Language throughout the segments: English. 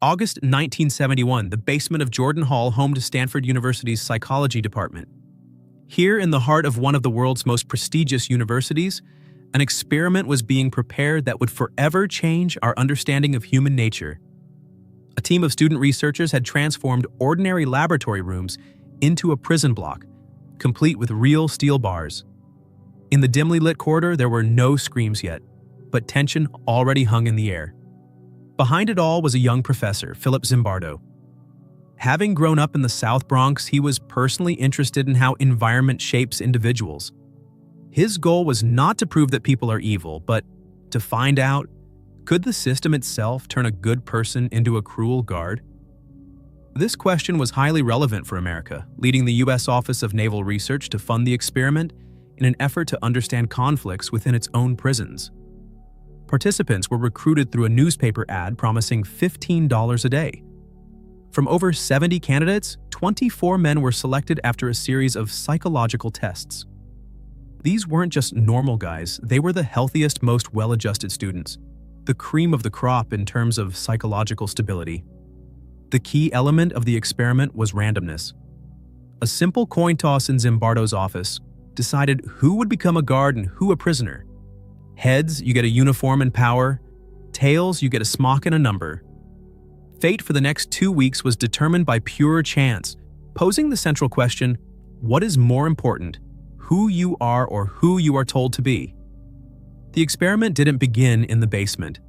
August 1971, the basement of Jordan Hall, home to Stanford University's psychology department. Here, in the heart of one of the world's most prestigious universities, an experiment was being prepared that would forever change our understanding of human nature. A team of student researchers had transformed ordinary laboratory rooms into a prison block, complete with real steel bars. In the dimly lit corridor, there were no screams yet, but tension already hung in the air. Behind it all was a young professor, Philip Zimbardo. Having grown up in the South Bronx, he was personally interested in how environment shapes individuals. His goal was not to prove that people are evil, but to find out, could the system itself turn a good person into a cruel guard? This question was highly relevant for America, leading the U.S. Office of Naval Research to fund the experiment in an effort to understand conflicts within its own prisons. Participants were recruited through a newspaper ad promising $15 a day. From over 70 candidates, 24 men were selected after a series of psychological tests. These weren't just normal guys, they were the healthiest, most well-adjusted students, the cream of the crop in terms of psychological stability. The key element of the experiment was randomness. A simple coin toss in Zimbardo's office decided who would become a guard and who a prisoner. Heads, you get a uniform and power. Tails, you get a smock and a number. Fate for the next 2 weeks was determined by pure chance, posing the central question, what is more important, who you are or who you are told to be? The experiment didn't begin in the basement.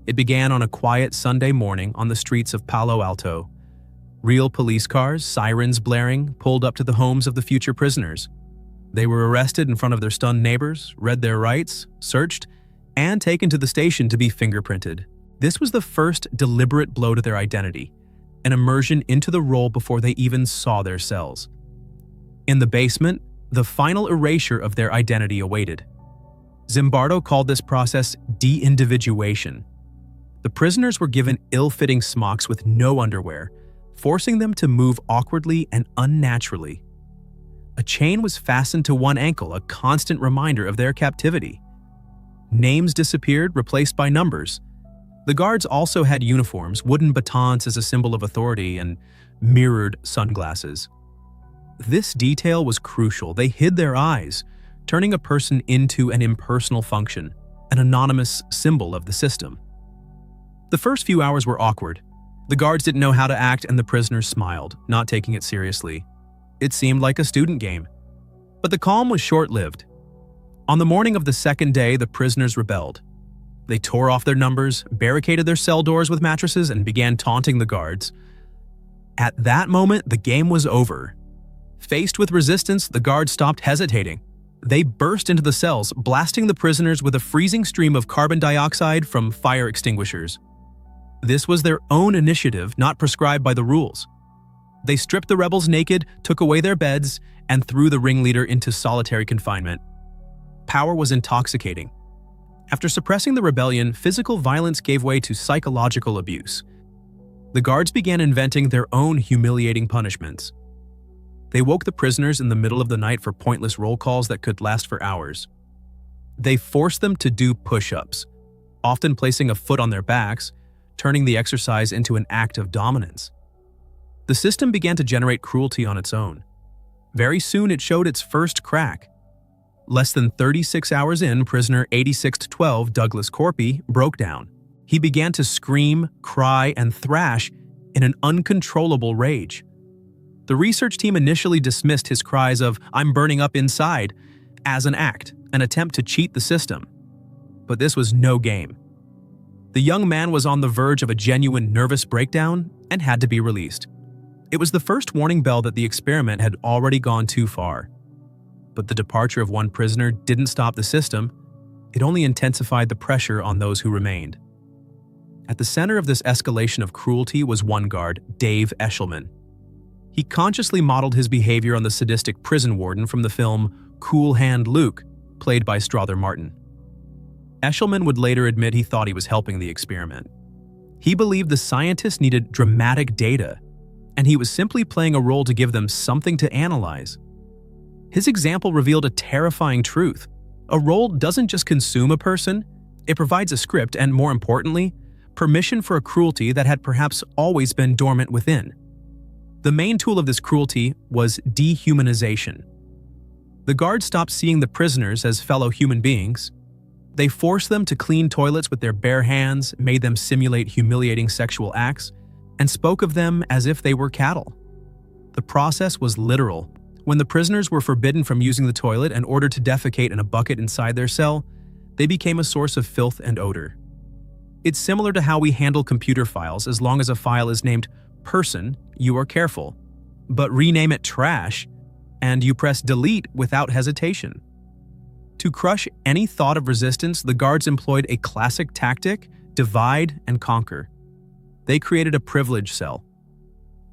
It began on a quiet Sunday morning on the streets of Palo Alto. Real police cars, sirens blaring, pulled up to the homes of the future prisoners. They were arrested in front of their stunned neighbors, read their rights, searched, and taken to the station to be fingerprinted. This was the first deliberate blow to their identity, an immersion into the role before they even saw their cells. In the basement, the final erasure of their identity awaited. Zimbardo called this process de-individuation. The prisoners were given ill-fitting smocks with no underwear, forcing them to move awkwardly and unnaturally. A chain was fastened to one ankle, a constant reminder of their captivity. Names disappeared, replaced by numbers. The guards also had uniforms, wooden batons as a symbol of authority, and mirrored sunglasses. This detail was crucial. They hid their eyes, turning a person into an impersonal function, an anonymous symbol of the system. The first few hours were awkward. The guards didn't know how to act, and the prisoners smiled, not taking it seriously. It seemed like a student game. But the calm was short-lived. On the morning of the second day, the prisoners rebelled. They tore off their numbers, barricaded their cell doors with mattresses, and began taunting the guards. At that moment, the game was over. Faced with resistance, the guards stopped hesitating. They burst into the cells, blasting the prisoners with a freezing stream of carbon dioxide from fire extinguishers. This was their own initiative, not prescribed by the rules. They stripped the rebels naked, took away their beds, and threw the ringleader into solitary confinement. Power was intoxicating. After suppressing the rebellion, physical violence gave way to psychological abuse. The guards began inventing their own humiliating punishments. They woke the prisoners in the middle of the night for pointless roll calls that could last for hours. They forced them to do push-ups, often placing a foot on their backs, turning the exercise into an act of dominance. The system began to generate cruelty on its own. Very soon it showed its first crack. Less than 36 hours in, prisoner 86-12 Douglas Corpy broke down. He began to scream, cry, and thrash in an uncontrollable rage. The research team initially dismissed his cries of "I'm burning up inside" as an act, an attempt to cheat the system. But this was no game. The young man was on the verge of a genuine nervous breakdown and had to be released. It was the first warning bell that the experiment had already gone too far. But the departure of one prisoner didn't stop the system. It only intensified the pressure on those who remained. At the center of this escalation of cruelty was one guard, Dave Eshelman. He consciously modeled his behavior on the sadistic prison warden from the film Cool Hand Luke, played by Strother Martin. Eshelman would later admit he thought he was helping the experiment. He believed the scientists needed dramatic data, and he was simply playing a role to give them something to analyze. His example revealed a terrifying truth. A role doesn't just consume a person, it provides a script and, more importantly, permission for a cruelty that had perhaps always been dormant within. The main tool of this cruelty was dehumanization. The guards stopped seeing the prisoners as fellow human beings. They forced them to clean toilets with their bare hands, made them simulate humiliating sexual acts, and spoke of them as if they were cattle. The process was literal. When the prisoners were forbidden from using the toilet and ordered to defecate in a bucket inside their cell, they became a source of filth and odor. It's similar to how we handle computer files. As long as a file is named person, you are careful. But rename it trash, and you press delete without hesitation. To crush any thought of resistance, the guards employed a classic tactic: divide and conquer. They created a privilege cell.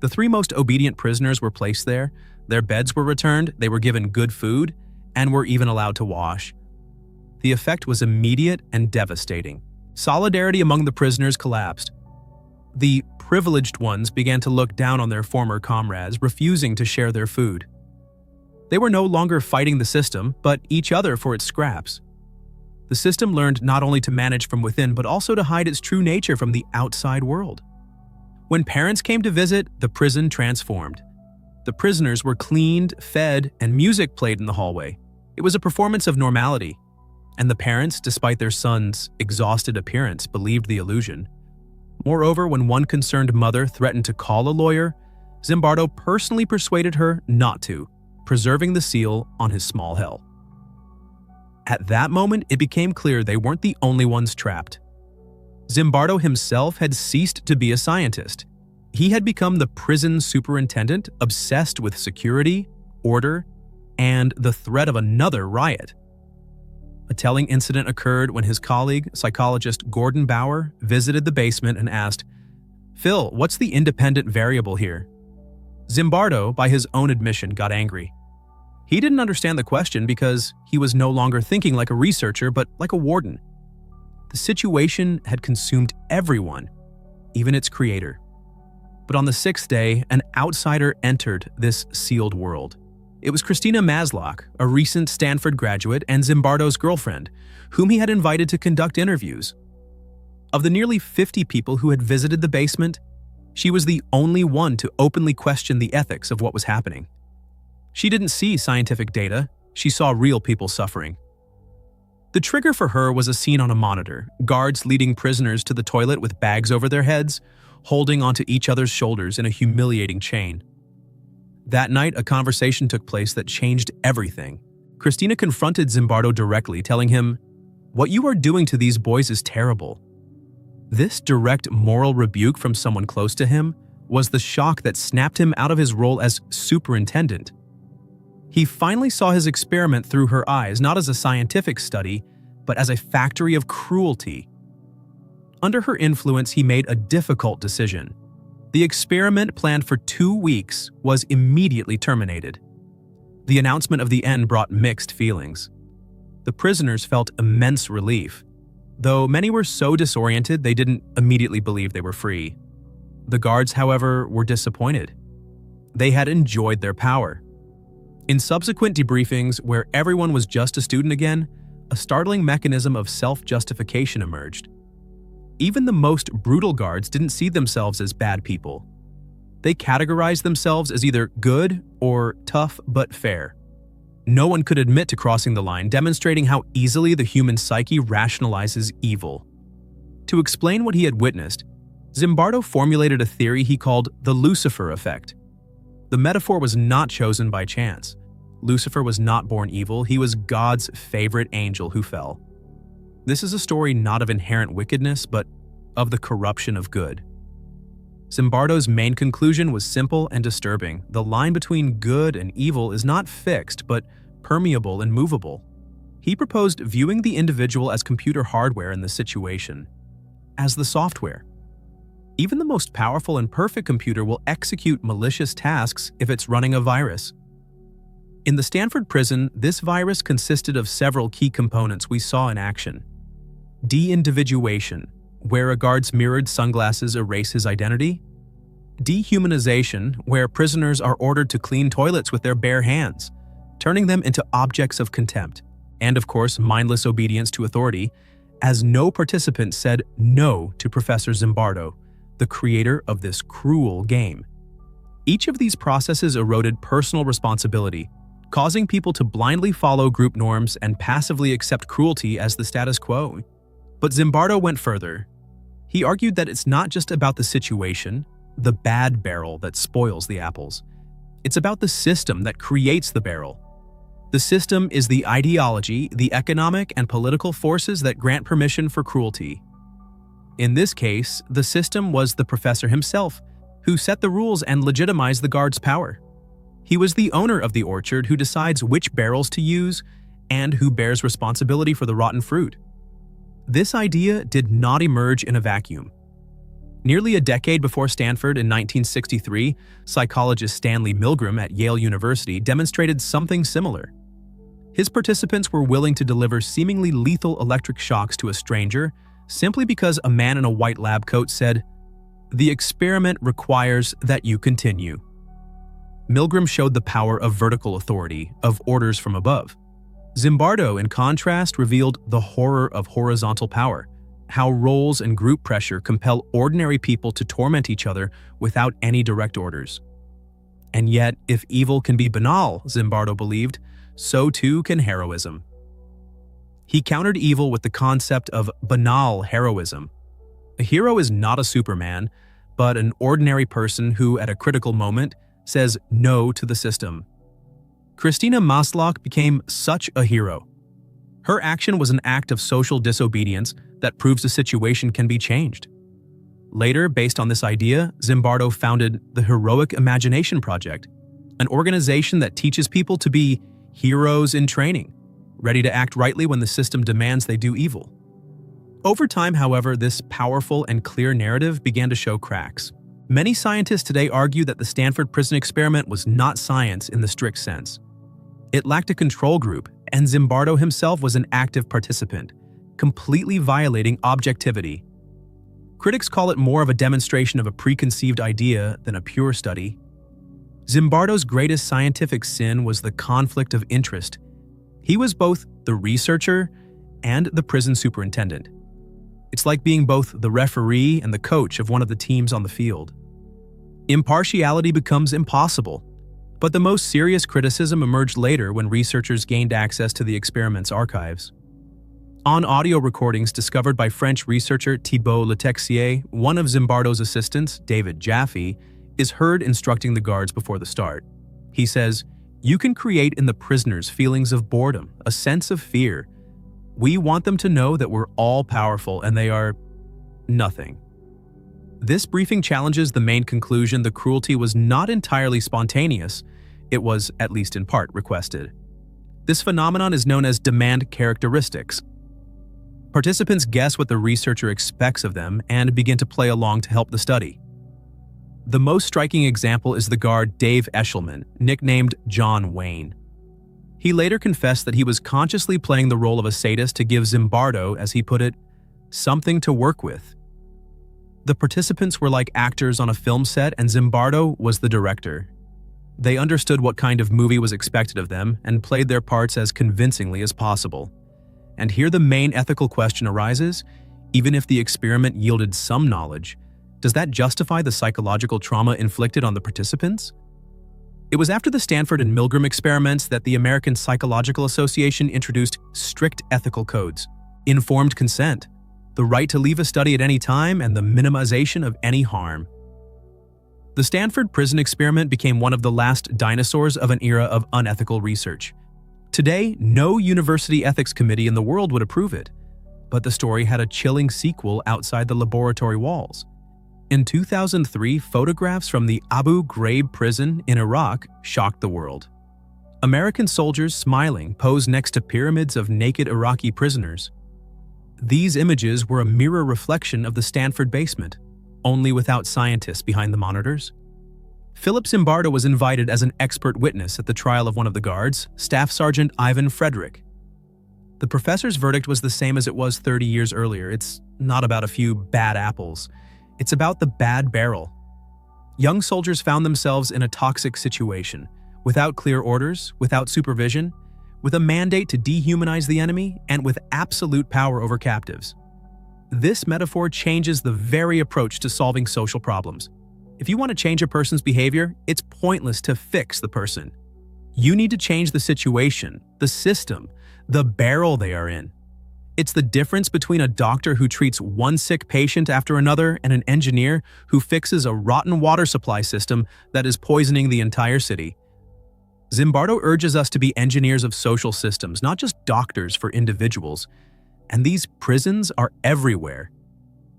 The 3 most obedient prisoners were placed there, their beds were returned, they were given good food, and were even allowed to wash. The effect was immediate and devastating. Solidarity among the prisoners collapsed. The privileged ones began to look down on their former comrades, refusing to share their food. They were no longer fighting the system, but each other for its scraps. The system learned not only to manage from within, but also to hide its true nature from the outside world. When parents came to visit, the prison transformed. The prisoners were cleaned, fed, and music played in the hallway. It was a performance of normality. And the parents, despite their son's exhausted appearance, believed the illusion. Moreover, when one concerned mother threatened to call a lawyer, Zimbardo personally persuaded her not to, preserving the seal on his small hell. At that moment, it became clear they weren't the only ones trapped. Zimbardo himself had ceased to be a scientist. He had become the prison superintendent, obsessed with security, order, and the threat of another riot. A telling incident occurred when his colleague, psychologist Gordon Bauer, visited the basement and asked, "Phil, what's the independent variable here?" Zimbardo, by his own admission, got angry. He didn't understand the question because he was no longer thinking like a researcher, but like a warden. The situation had consumed everyone, even its creator. But on the 6th day, an outsider entered this sealed world. It was Christina Masloch, a recent Stanford graduate and Zimbardo's girlfriend, whom he had invited to conduct interviews. Of the nearly 50 people who had visited the basement, she was the only one to openly question the ethics of what was happening. She didn't see scientific data, she saw real people suffering. The trigger for her was a scene on a monitor, guards leading prisoners to the toilet with bags over their heads, holding onto each other's shoulders in a humiliating chain. That night, a conversation took place that changed everything. Christina confronted Zimbardo directly, telling him, "What you are doing to these boys is terrible." This direct moral rebuke from someone close to him was the shock that snapped him out of his role as superintendent. He finally saw his experiment through her eyes, not as a scientific study, but as a factory of cruelty. Under her influence, he made a difficult decision. The experiment, planned for 2 weeks, was immediately terminated. The announcement of the end brought mixed feelings. The prisoners felt immense relief, though many were so disoriented they didn't immediately believe they were free. The guards, however, were disappointed. They had enjoyed their power. In subsequent debriefings, where everyone was just a student again, a startling mechanism of self-justification emerged. Even the most brutal guards didn't see themselves as bad people. They categorized themselves as either good or tough but fair. No one could admit to crossing the line, demonstrating how easily the human psyche rationalizes evil. To explain what he had witnessed, Zimbardo formulated a theory he called the Lucifer Effect. The metaphor was not chosen by chance. Lucifer was not born evil, he was God's favorite angel who fell. This is a story not of inherent wickedness, but of the corruption of good. Zimbardo's main conclusion was simple and disturbing. The line between good and evil is not fixed, but permeable and movable. He proposed viewing the individual as computer hardware in this situation, as the software. Even the most powerful and perfect computer will execute malicious tasks if it's running a virus. In the Stanford prison, this virus consisted of several key components we saw in action. De-individuation, where a guard's mirrored sunglasses erase his identity. Dehumanization, where prisoners are ordered to clean toilets with their bare hands, turning them into objects of contempt. And of course, mindless obedience to authority. as no participant said no to Professor Zimbardo, the creator of this cruel game. Each of these processes eroded personal responsibility, causing people to blindly follow group norms and passively accept cruelty as the status quo. But Zimbardo went further. He argued that it's not just about the situation, the bad barrel, that spoils the apples. It's about the system that creates the barrel. The system is the ideology, the economic and political forces that grant permission for cruelty. In this case, the system was the professor himself, who set the rules and legitimized the guard's power. He was the owner of the orchard who decides which barrels to use and who bears responsibility for the rotten fruit. This idea did not emerge in a vacuum. Nearly a decade before Stanford in 1963, psychologist Stanley Milgram at Yale University demonstrated something similar. His participants were willing to deliver seemingly lethal electric shocks to a stranger simply because a man in a white lab coat said, "The experiment requires that you continue." Milgram showed the power of vertical authority, of orders from above. Zimbardo, in contrast, revealed the horror of horizontal power, how roles and group pressure compel ordinary people to torment each other without any direct orders. And yet, if evil can be banal, Zimbardo believed, so too can heroism. He countered evil with the concept of banal heroism. A hero is not a Superman, but an ordinary person who, at a critical moment, says no to the system. Christina Maslach became such a hero. Her action was an act of social disobedience that proves a situation can be changed. Later, based on this idea, Zimbardo founded the Heroic Imagination Project, an organization that teaches people to be heroes in training, ready to act rightly when the system demands they do evil. Over time, however, this powerful and clear narrative began to show cracks. Many scientists today argue that the Stanford prison experiment was not science in the strict sense. It lacked a control group, and Zimbardo himself was an active participant, completely violating objectivity. Critics call it more of a demonstration of a preconceived idea than a pure study. Zimbardo's greatest scientific sin was the conflict of interest. He was both the researcher and the prison superintendent. It's like being both the referee and the coach of one of the teams on the field. Impartiality becomes impossible, but the most serious criticism emerged later when researchers gained access to the experiment's archives. On audio recordings discovered by French researcher Thibault Letexier, one of Zimbardo's assistants, David Jaffe, is heard instructing the guards before the start. He says, "You can create in the prisoners feelings of boredom, a sense of fear. We want them to know that we're all powerful and they are nothing." This briefing challenges the main conclusion the cruelty was not entirely spontaneous. It was, at least in part, requested. This phenomenon is known as demand characteristics. Participants guess what the researcher expects of them and begin to play along to help the study. The most striking example is the guard Dave Eshelman, nicknamed John Wayne. He later confessed that he was consciously playing the role of a sadist to give Zimbardo, as he put it, something to work with. The participants were like actors on a film set, and Zimbardo was the director. They understood what kind of movie was expected of them and played their parts as convincingly as possible. And here the main ethical question arises: even if the experiment yielded some knowledge, does that justify the psychological trauma inflicted on the participants? It was after the Stanford and Milgram experiments that the American Psychological Association introduced strict ethical codes: informed consent, the right to leave a study at any time, and the minimization of any harm. The Stanford prison experiment became one of the last dinosaurs of an era of unethical research. Today, no university ethics committee in the world would approve it, but the story had a chilling sequel outside the laboratory walls. In 2003, photographs from the Abu Ghraib prison in Iraq shocked the world. American soldiers smiling posed next to pyramids of naked Iraqi prisoners. These images were a mirror reflection of the Stanford basement, only without scientists behind the monitors. Philip Zimbardo was invited as an expert witness at the trial of one of the guards, Staff Sergeant Ivan Frederick. The professor's verdict was the same as it was 30 years earlier. It's not about a few bad apples. It's about the bad barrel. Young soldiers found themselves in a toxic situation, without clear orders, without supervision, with a mandate to dehumanize the enemy and with absolute power over captives. This metaphor changes the very approach to solving social problems. If you want to change a person's behavior, it's pointless to fix the person. You need to change the situation, the system, the barrel they are in. It's the difference between a doctor who treats one sick patient after another and an engineer who fixes a rotten water supply system that is poisoning the entire city. Zimbardo urges us to be engineers of social systems, not just doctors for individuals. And these prisons are everywhere.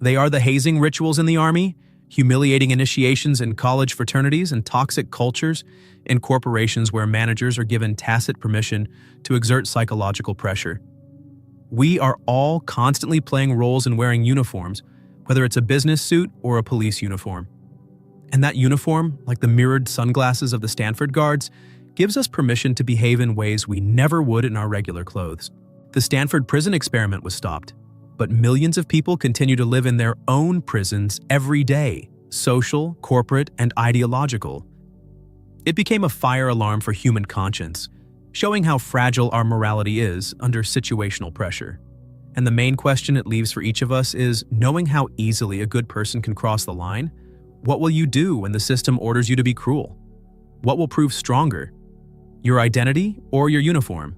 They are the hazing rituals in the army, humiliating initiations in college fraternities, and toxic cultures in corporations where managers are given tacit permission to exert psychological pressure. We are all constantly playing roles in wearing uniforms, whether it's a business suit or a police uniform. And that uniform, like the mirrored sunglasses of the Stanford guards, gives us permission to behave in ways we never would in our regular clothes. The Stanford prison experiment was stopped, but millions of people continue to live in their own prisons every day, social, corporate, and ideological. It became a fire alarm for human conscience, showing how fragile our morality is under situational pressure. And the main question it leaves for each of us is, knowing how easily a good person can cross the line, what will you do when the system orders you to be cruel? What will prove stronger, your identity or your uniform?